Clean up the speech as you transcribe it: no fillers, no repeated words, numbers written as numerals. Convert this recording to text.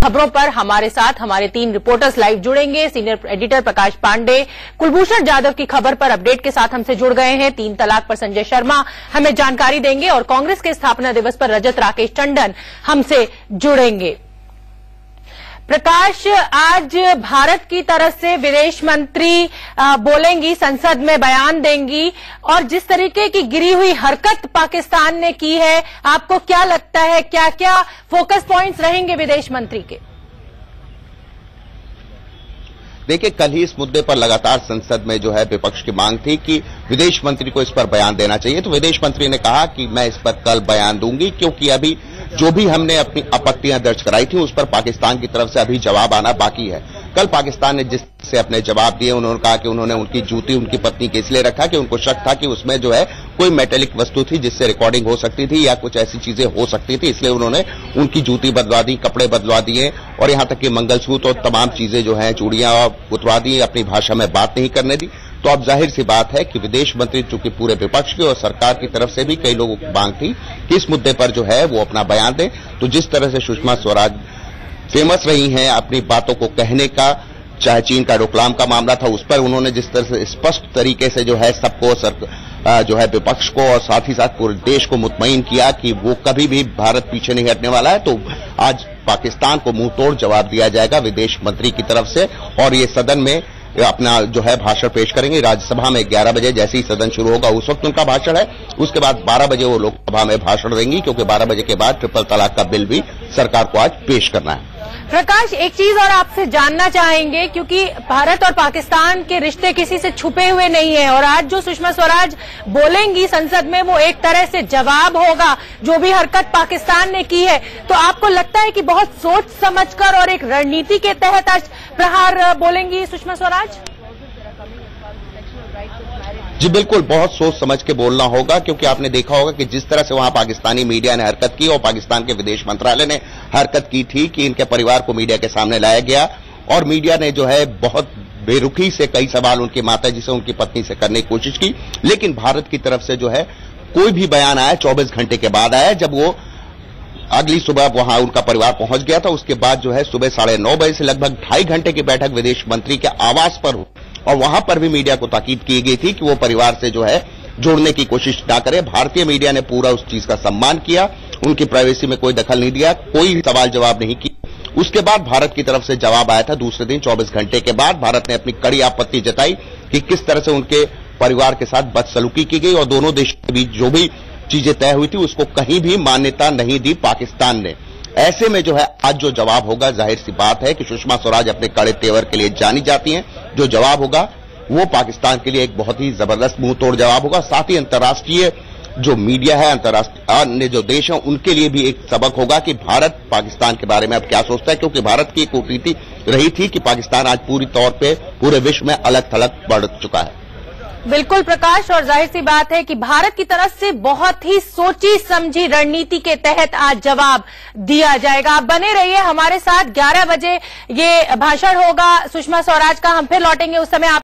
खबरों पर हमारे साथ हमारे 3 रिपोर्टर्स लाइव जुड़ेंगे। सीनियर एडिटर प्रकाश पांडे कुलभूषण जाधव की खबर पर अपडेट के साथ हमसे जुड़ गए हैं। 3 तलाक पर संजय शर्मा हमें जानकारी देंगे और कांग्रेस के स्थापना दिवस पर रजत राकेश टंडन हमसे जुड़ेंगे। प्रकाश, आज भारत की तरफ से विदेश मंत्री बोलेंगी, संसद में बयान देंगी और जिस तरीके की गिरी हुई हरकत पाकिस्तान ने की है, आपको क्या लगता है क्या क्या फोकस पॉइंट्स रहेंगे विदेश मंत्री के? देखिए, कल ही इस मुद्दे पर लगातार संसद में जो है विपक्ष की मांग थी कि विदेश मंत्री को इस पर बयान देना चाहिए। तो विदेश मंत्री ने कहा कि मैं इस पर कल बयान दूंगी, क्योंकि अभी जो भी हमने अपनी आपत्तियां दर्ज कराई थी उस पर पाकिस्तान की तरफ से अभी जवाब आना बाकी है। कल पाकिस्तान ने जिससे अपने जवाब दिए, उन्होंने कहा कि उन्होंने उनकी जूती उनकी पत्नी के इसलिए रखा कि उनको शक था कि उसमें जो है कोई मेटेलिक वस्तु थी जिससे रिकॉर्डिंग हो सकती थी या कुछ ऐसी चीजें हो सकती थी, इसलिए उन्होंने उनकी जूती बदलवा दी, कपड़े बदलवा दिए और यहां तक कि मंगलसूत्र और तमाम चीजें जो है चूड़ियां उतरवा दी, अपनी भाषा में बात नहीं करने दी। तो अब जाहिर सी बात है कि विदेश मंत्री, चूंकि पूरे विपक्ष की और सरकार की तरफ से भी कई लोगों की मांग थी कि इस मुद्दे पर जो है वो अपना बयान दें। तो जिस तरह से सुषमा स्वराज फेमस रही हैं अपनी बातों को कहने का, चाहे चीन का डोकलाम का मामला था उस पर उन्होंने जिस तरह से स्पष्ट तरीके से जो है सबको जो है विपक्ष को और साथ ही साथ पूरे देश को मुतमईन किया कि वो कभी भी भारत पीछे नहीं हटने वाला है, तो आज पाकिस्तान को मुंह तोड़ जवाब दिया जाएगा विदेश मंत्री की तरफ से और ये सदन में अपना जो है भाषण पेश करेंगे। राज्यसभा में 11 बजे जैसे ही सदन शुरू होगा उस वक्त उनका भाषण है। उसके बाद 12 बजे वो लोकसभा में भाषण देंगी, क्योंकि 12 बजे के बाद ट्रिपल तलाक का बिल भी सरकार को आज पेश करना है। प्रकाश, एक चीज और आपसे जानना चाहेंगे, क्योंकि भारत और पाकिस्तान के रिश्ते किसी से छुपे हुए नहीं है और आज जो सुषमा स्वराज बोलेंगी संसद में वो एक तरह से जवाब होगा जो भी हरकत पाकिस्तान ने की है। तो आपको लगता है कि बहुत सोच समझकर और एक रणनीति के तहत आज प्रहार बोलेंगी सुषमा स्वराज? जी बिल्कुल, बहुत सोच समझ के बोलना होगा, क्योंकि आपने देखा होगा कि जिस तरह से वहां पाकिस्तानी मीडिया ने हरकत की और पाकिस्तान के विदेश मंत्रालय ने हरकत की थी कि इनके परिवार को मीडिया के सामने लाया गया और मीडिया ने जो है बहुत बेरुखी से कई सवाल उनकी माताजी से, उनकी पत्नी से करने की कोशिश की, लेकिन भारत की तरफ से जो है कोई भी बयान आया 24 घंटे के बाद आया, जब वो अगली सुबह वहां उनका परिवार पहुंच गया था। उसके बाद जो है सुबह 9:30 बजे से लगभग 2.5 घंटे की बैठक विदेश मंत्री के आवास पर और वहां पर भी मीडिया को ताकीद की गई थी कि वो परिवार से जो है जोड़ने की कोशिश ना करे। भारतीय मीडिया ने पूरा उस चीज का सम्मान किया, उनकी प्राइवेसी में कोई दखल नहीं दिया, कोई सवाल जवाब नहीं किया। उसके बाद भारत की तरफ से जवाब आया था दूसरे दिन 24 घंटे के बाद। भारत ने अपनी कड़ी आपत्ति जताई कि किस तरह से उनके परिवार के साथ बदसलूकी की गई और दोनों देशों के बीच जो भी चीजें तय हुई थी उसको कहीं भी मान्यता नहीं दी पाकिस्तान ने। ऐसे में जो है आज जो जवाब होगा, जाहिर सी बात है कि सुषमा स्वराज अपने कड़े तेवर के लिए जानी जाती हैं। जो जवाब होगा वो पाकिस्तान के लिए एक बहुत ही जबरदस्त मुंह तोड़ जवाब होगा। साथ ही अंतर्राष्ट्रीय जो मीडिया है, अंतर्राष्ट्रीय अन्य जो देश हैं, उनके लिए भी एक सबक होगा कि भारत पाकिस्तान के बारे में अब क्या सोचता है, क्योंकि भारत की एक कूटनीति रही थी कि पाकिस्तान आज पूरी तौर पे पूरे विश्व में अलग थलग बढ़ चुका है। बिल्कुल प्रकाश, और जाहिर सी बात है कि भारत की तरफ से बहुत ही सोची समझी रणनीति के तहत आज जवाब दिया जाएगा। आप बने रहिए हमारे साथ, 11 बजे ये भाषण होगा सुषमा स्वराज का, हम फिर लौटेंगे उस समय।